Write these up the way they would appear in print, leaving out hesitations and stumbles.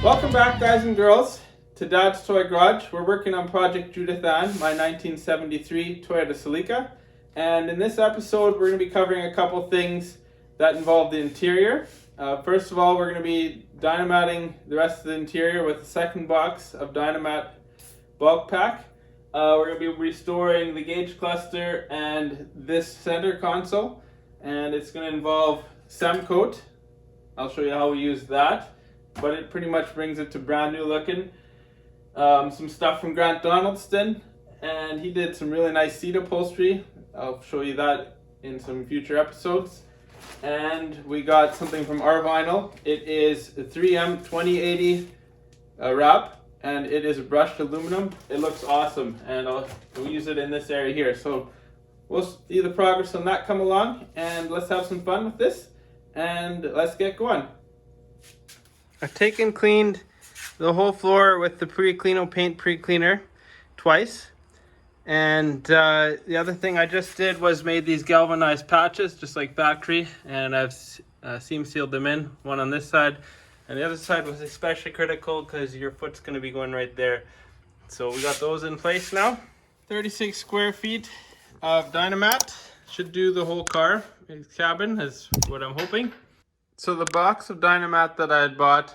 Welcome back, guys and girls, to Dad's Toy Garage. We're working on Project Judith Ann, my 1973 Toyota Celica. And in this episode, we're going to be covering a couple things that involve the interior. First of all, we're going to be dynamatting the rest of the interior with the second box of Dynamat Bulk Pack. We're going to be restoring the gauge cluster and this center console. And it's going to involve Semcoat. I'll show you how we use that. But it pretty much brings it to brand new looking. Some stuff from Grant Donaldston, and he did some really nice seat upholstery. I'll show you that in some future episodes. And we got something from Rvinyl. It is a 3M 2080 wrap, and it is brushed aluminum. It looks awesome, and we'll use it in this area here. So we'll see the progress on that come along, and let's have some fun with this, and let's get going. I've taken cleaned the whole floor with the Pre-Cleano paint pre-cleaner twice. And the other thing I just did was made these galvanized patches, just like factory. And I've seam sealed them in, one on this side. And the other side was especially critical because your foot's going to be going right there. So we got those in place now. 36 square feet of Dynamat. Should do the whole car. Cabin is what I'm hoping. So the box of Dynamat that I had bought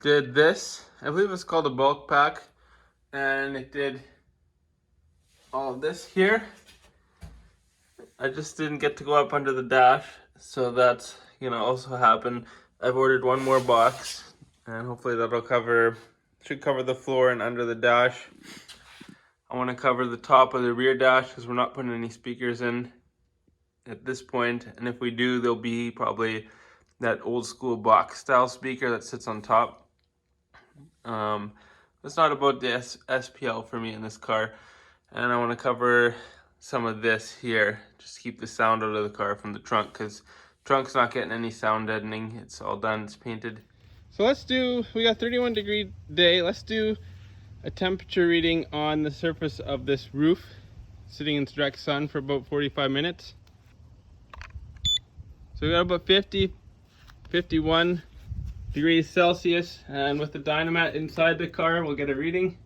did this. I believe it's called a bulk pack. And it did all of this here. I just didn't get to go up under the dash. So that's gonna also happen. I've ordered one more box. And hopefully that'll should cover the floor and under the dash. I want to cover the top of the rear dash because we're not putting any speakers in at this point. And if we do, there'll be probably that old school box style speaker that sits on top. It's not about the SPL for me in this car. And I want to cover some of this here. Just keep the sound out of the car from the trunk, because trunk's not getting any sound deadening. It's all done, it's painted. So we got 31-degree day. Let's do a temperature reading on the surface of this roof, sitting in direct sun for about 45 minutes. So we got about 51 degrees Celsius, and with the Dynamat inside the car, we'll get a reading.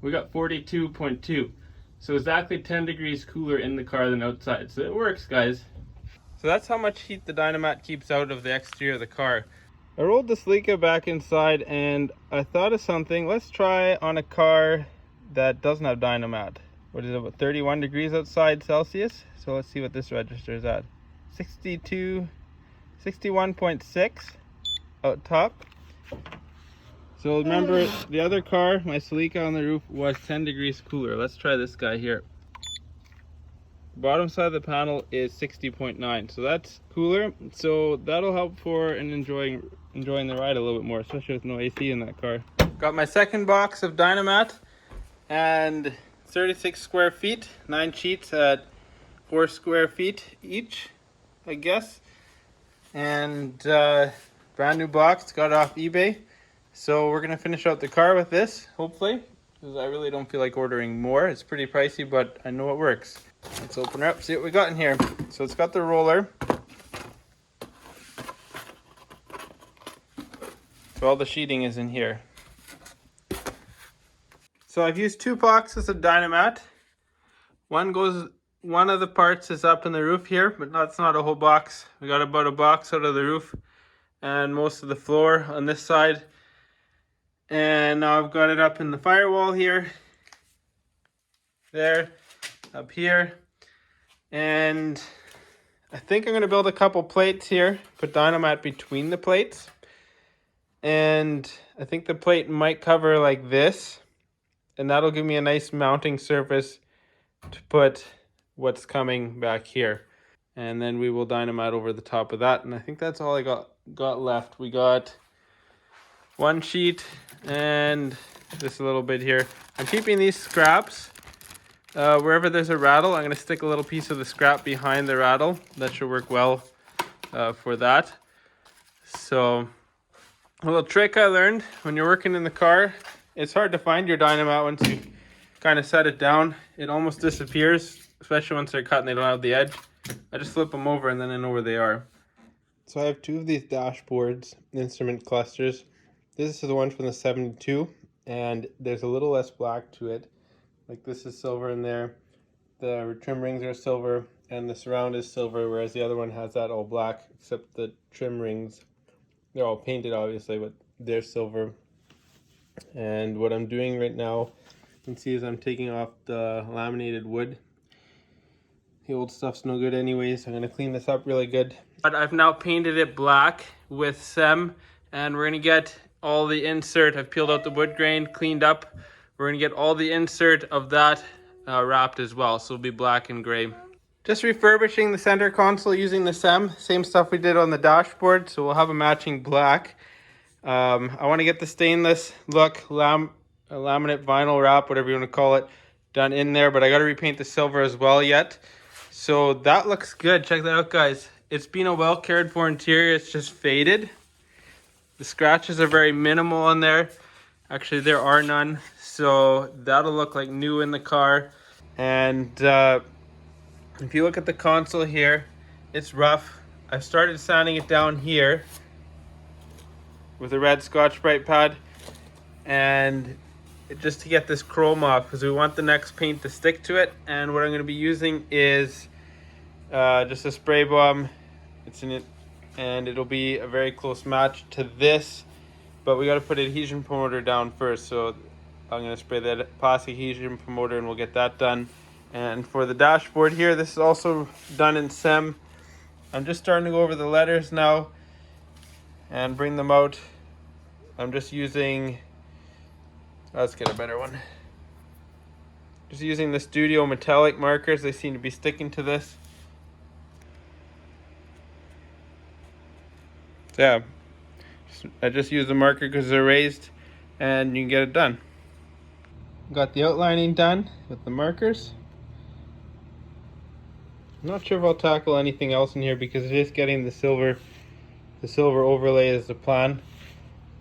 We got 42.2. So exactly 10 degrees cooler in the car than outside. So it works, guys. So that's how much heat the Dynamat keeps out of the exterior of the car. I rolled the Celica back inside and I thought of something. Let's try on a car that doesn't have Dynamat. What is it, about 31 degrees outside Celsius? So let's see what this register is at. 61.6 out top. So remember, the other car, my Celica on the roof, was 10 degrees cooler. Let's try this guy here. The bottom side of the panel is 60.9, so that's cooler. So that'll help for enjoying the ride a little bit more, especially with no AC in that car. Got my second box of Dynamat, and 36 square feet, 9 sheets at 4 square feet each, I guess. And brand new box, got it off eBay. So we're gonna finish out the car with this, hopefully, because I really don't feel like ordering more. It's pretty pricey, but I know it works. Let's open her up, see what we got in here. So it's got the roller. So all the sheeting is in here. So I've used 2 boxes of Dynamat. One of the parts is up in the roof here, but that's not a whole box. We got about a box out of the roof and most of the floor on this side. And now I've got it up in the firewall here, there, up here. And I think I'm going to build a couple plates here, put Dynamat between the plates. And I think the plate might cover like this. And that'll give me a nice mounting surface to put what's coming back here. And then we will Dynamat over the top of that. And I think that's all I got left. We got one sheet and just a little bit here. I'm keeping these scraps. Wherever there's a rattle, I'm going to stick a little piece of the scrap behind the rattle. That should work well for that. So a little trick I learned when you're working in the car, it's hard to find your Dynamat once you kind of set it down. It almost disappears, especially once they're cut and they don't have the edge. I just flip them over and then I know where they are. So I have two of these dashboards, instrument clusters. This is the one from the 72, and there's a little less black to it. Like this is silver in there. The trim rings are silver, and the surround is silver, whereas the other one has that all black, except the trim rings. They're all painted, obviously, but they're silver. And what I'm doing right now, you can see, is I'm taking off the laminated wood. The old stuff's no good anyways. I'm going to clean this up really good. But I've now painted it black with SEM, and we're going to get all the insert. I've peeled out the wood grain, cleaned up. We're going to get all the insert of that wrapped as well, so it'll be black and gray. Just refurbishing the center console using the SEM, same stuff we did on the dashboard, so we'll have a matching black. I want to get the stainless look, laminate vinyl wrap, whatever you want to call it, done in there, but I got to repaint the silver as well yet. So that looks good. Check that out, guys. It's been a well cared for interior. It's just faded. The scratches are very minimal on there. Actually, there are none. So that'll look like new in the car. And if you look at the console here, it's rough. I've started sanding it down here with a red Scotch-Brite pad, and just to get this chrome off, because we want the next paint to stick to it. And what I'm going to be using is just a spray bomb. It's in it, and it'll be a very close match to this, but we got to put adhesion promoter down first. So I'm going to spray that plastic adhesion promoter, and we'll get that done. And for the dashboard here, this is also done in SEM. I'm just starting to go over the letters now and bring them out. I'm just using, let's get a better one. Just using the Studio metallic markers. They seem to be sticking to this. So yeah, I just use the marker because they're raised, and you can get it done. Got the outlining done with the markers. I'm not sure if I'll tackle anything else in here because just getting the silver overlay is the plan.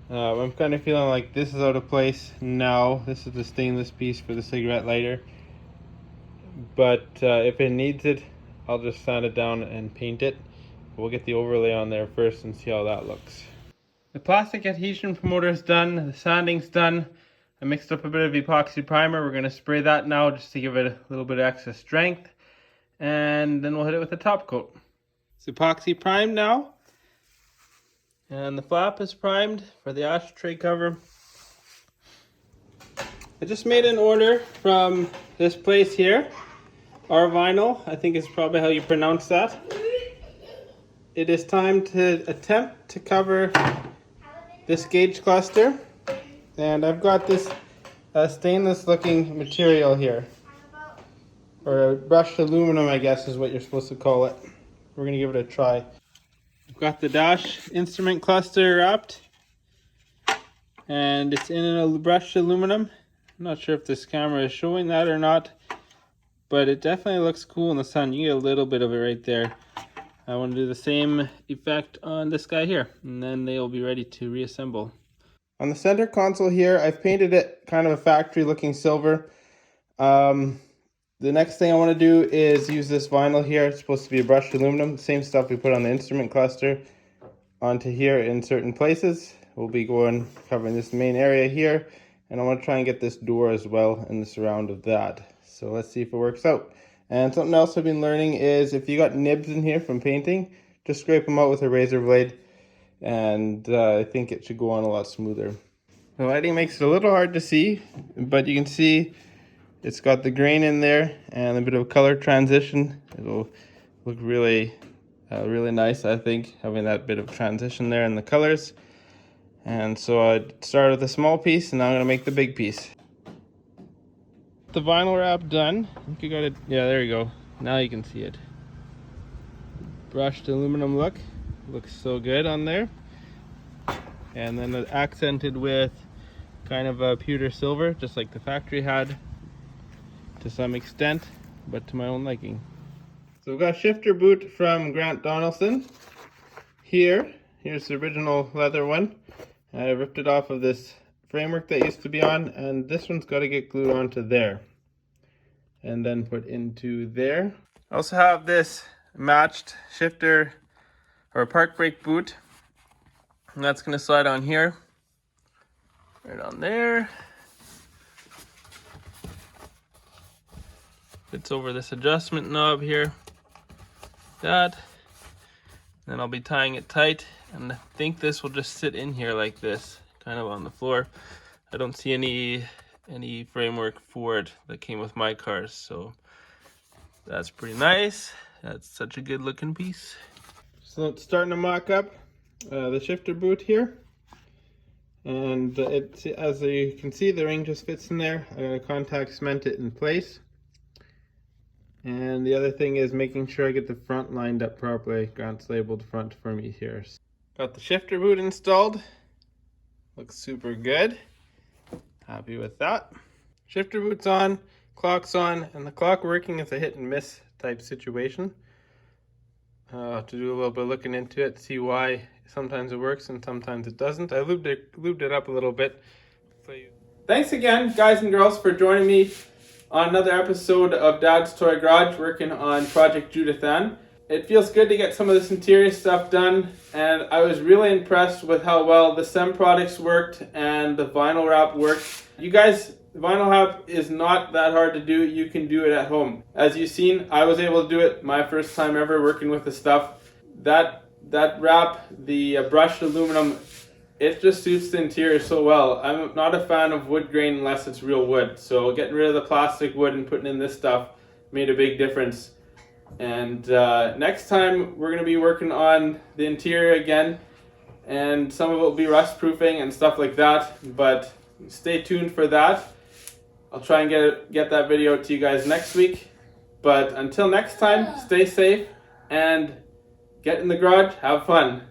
I'm kind of feeling like this is out of place now. This is the stainless piece for the cigarette lighter, but if it needs it, I'll just sand it down and paint it. We'll get the overlay on there first and see how that looks. The plastic adhesion promoter is done. The sanding's done. I mixed up a bit of epoxy primer. We're going to spray that now just to give it a little bit of extra strength, and then we'll hit it with a top coat. It's epoxy primed now, and the flap is primed for the ashtray cover. I just made an order from this place here, Rvinyl. I think is probably how you pronounce that. It is time to attempt to cover this gauge cluster, and I've got this stainless looking material here, or brushed aluminum, I guess is what you're supposed to call it. We're gonna give it a try. I've got the dash instrument cluster wrapped, and it's in a brushed aluminum. I'm not sure if this camera is showing that or not, but it definitely looks cool in the sun. You get a little bit of it right there. I want to do the same effect on this guy here, and then they'll be ready to reassemble. On the center console here, I've painted it kind of a factory looking silver. The next thing I want to do is use this vinyl here. It's supposed to be a brushed aluminum, the same stuff we put on the instrument cluster onto here in certain places. We'll be covering this main area here, and I want to try and get this door as well and the surround of that. So let's see if it works out. And something else I've been learning is if you got nibs in here from painting, just scrape them out with a razor blade, and I think it should go on a lot smoother. The lighting makes it a little hard to see, but you can see it's got the grain in there and a bit of color transition. It'll look really nice, I think, having that bit of transition there in the colors. And so I started with a small piece, and now I'm going to make the big piece. The vinyl wrap done. I think you got it. Yeah, there you go. Now you can see it. Brushed aluminum look. Looks so good on there. And then accented with kind of a pewter silver, just like the factory had to some extent, but to my own liking. So we've got a shifter boot from Grant Donaldson. Here's the original leather one. I ripped it off of this framework that used to be on, and this one's got to get glued onto there and then put into there. I also have this matched shifter or a park brake boot. And that's going to slide on here, right on there. Fits over this adjustment knob here. That. Then I'll be tying it tight, and I think this will just sit in here like this, kind of on the floor. I don't see any framework for it that came with my cars, so that's pretty nice. That's such a good looking piece. So it's starting to mock up the shifter boot here, and as you can see, the ring just fits in there. I gotta contact cement it in place. And the other thing is making sure I get the front lined up properly. Grant's labeled front for me here. Got the shifter boot installed. Looks super good. Happy with that. Shifter boot's on, clock's on, and the clock working is a hit and miss type situation. To do a little bit of looking into it, see why sometimes it works and sometimes it doesn't. I lubed it up a little bit. Thanks again, guys and girls, for joining me on another episode of Dad's Toy Garage, working on Project Judith Ann. It feels good to get some of this interior stuff done, and I was really impressed with how well the SEM products worked and the vinyl wrap worked. You guys, vinyl wrap is not that hard to do. You can do it at home. As you've seen, I was able to do it my first time ever working with the stuff. That wrap, the brushed aluminum, it just suits the interior so well. I'm not a fan of wood grain unless it's real wood. So getting rid of the plastic wood and putting in this stuff made a big difference. And next time we're going to be working on the interior again. And some of it will be rust proofing and stuff like that. But stay tuned for that. I'll try and get that video to you guys next week. But until next time, stay safe and get in the garage, have fun.